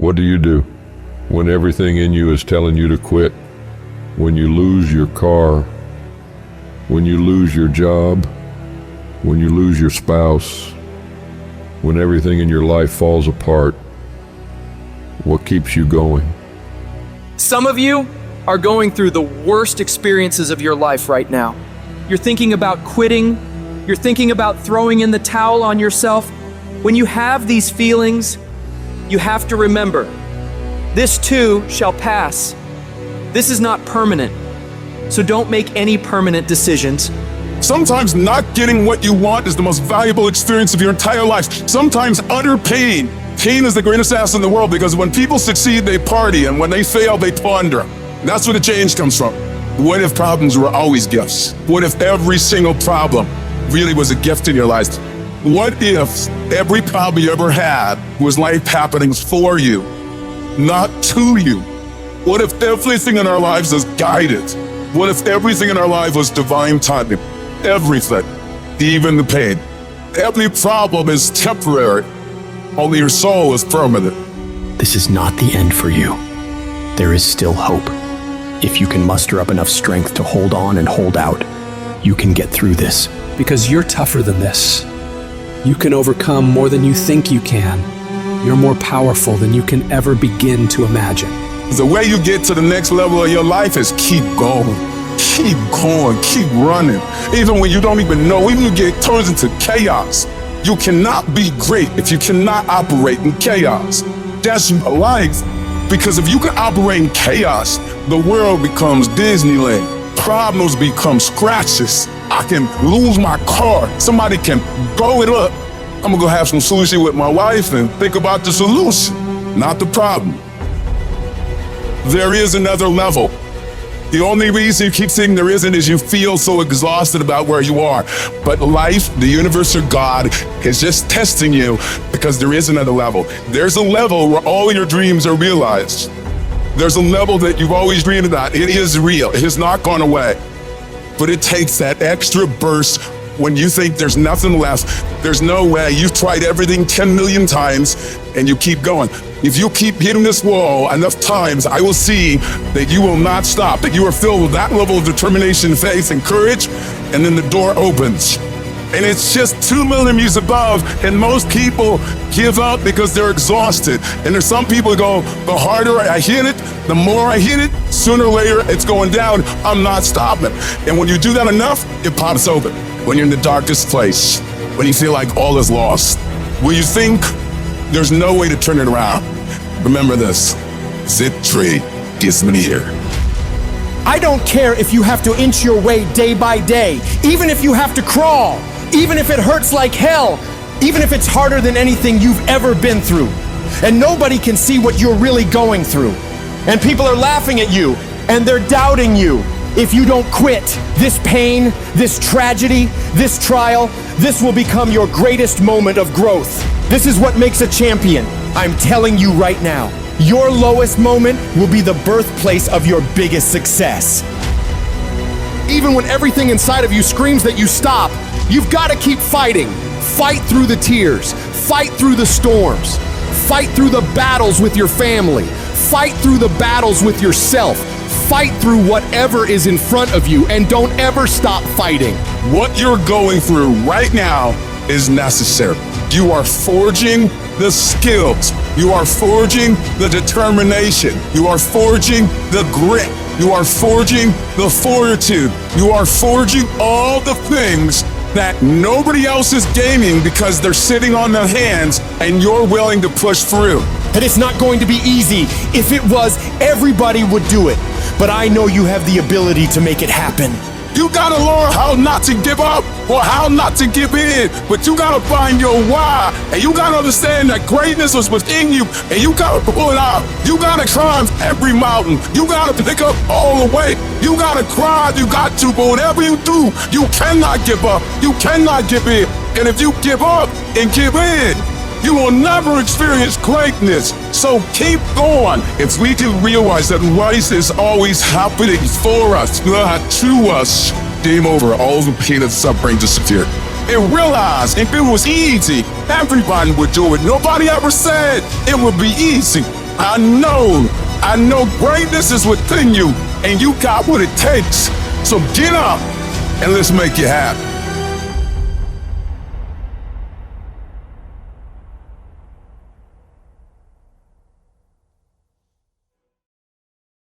What do you do when everything in you is telling you to quit? When you lose your car, when you lose your job, when you lose your spouse, when everything in your life falls apart, what keeps you going? Some of you are going through the worst experiences of your life right now. You're thinking about quitting. You're thinking about throwing in the towel on yourself. When you have these feelings, you have to remember, this too shall pass. This is not permanent, so don't make any permanent decisions. Sometimes not getting what you want is the most valuable experience of your entire life. Sometimes utter pain. Pain is the greatest asset in the world, because when people succeed, they party, and when they fail, they ponder. That's where the change comes from. What if problems were always gifts? What if every single problem really was a gift in your life? What if every problem you ever had was life happenings for you, not to you? What if everything in our lives is guided? What if everything in our life was divine timing? Everything, even the pain. Every problem is temporary, only your soul is permanent. This is not the end for you. There is still hope. If you can muster up enough strength to hold on and hold out, you can get through this. Because you're tougher than this. You can overcome more than you think you can. You're more powerful than you can ever begin to imagine. The way you get to the next level of your life is keep going, keep running. Even when you don't even know, even when it turns into chaos. You cannot be great if you cannot operate in chaos. That's life. Because if you can operate in chaos, the world becomes Disneyland. Problems become scratches. I can lose my car. Somebody can blow it up. I'm gonna go have some sushi with my wife and think about the solution, not the problem. There is another level. The only reason you keep saying there isn't is you feel so exhausted about where you are. But life, the universe, or God is just testing you, because there is another level. There's a level where all your dreams are realized. There's a level that you've always dreamed about. It is real. It has not gone away. But it takes that extra burst when you think there's nothing left. There's no way. You've tried everything 10 million times and you keep going. If you keep hitting this wall enough times, I will see that you will not stop, that you are filled with that level of determination, faith, and courage, and then the door opens. And it's just 2 millimeters above, and most people give up because they're exhausted. And there's some people who go, the harder I hit it, the more I hit it, sooner or later it's going down, I'm not stopping. And when you do that enough, it pops open. When you're in the darkest place, when you feel like all is lost, when you think there's no way to turn it around, remember this, victory is near. I don't care if you have to inch your way day by day, even if you have to crawl, even if it hurts like hell, even if it's harder than anything you've ever been through. And nobody can see what you're really going through. And people are laughing at you, and they're doubting you. If you don't quit, this pain, this tragedy, this trial, this will become your greatest moment of growth. This is what makes a champion. I'm telling you right now, your lowest moment will be the birthplace of your biggest success. Even when everything inside of you screams that you stop, you've got to keep fighting. Fight through the tears. Fight through the storms. Fight through the battles with your family. Fight through the battles with yourself. Fight through whatever is in front of you, and don't ever stop fighting. What you're going through right now is necessary. You are forging the skills. You are forging the determination. You are forging the grit. You are forging the fortitude. You are forging all the things that nobody else is gaining because they're sitting on their hands and you're willing to push through. And it's not going to be easy. If it was, everybody would do it. But I know you have the ability to make it happen. You gotta learn how not to give up or how not to give in, but you gotta find your why, and you gotta understand that greatness was within you, and you gotta pull it out. You gotta climb every mountain. You gotta pick up all the way. You gotta cry, you got to, but whatever you do, you cannot give up. You cannot give in. And if you give up and give in, you will never experience greatness. So keep going. If we can realize that life is always happening for us, not to us, game over. All the pain and suffering disappear. And realize if it was easy, everybody would do it. Nobody ever said it would be easy. I know greatness is within you, and you got what it takes. So get up and let's make it happen.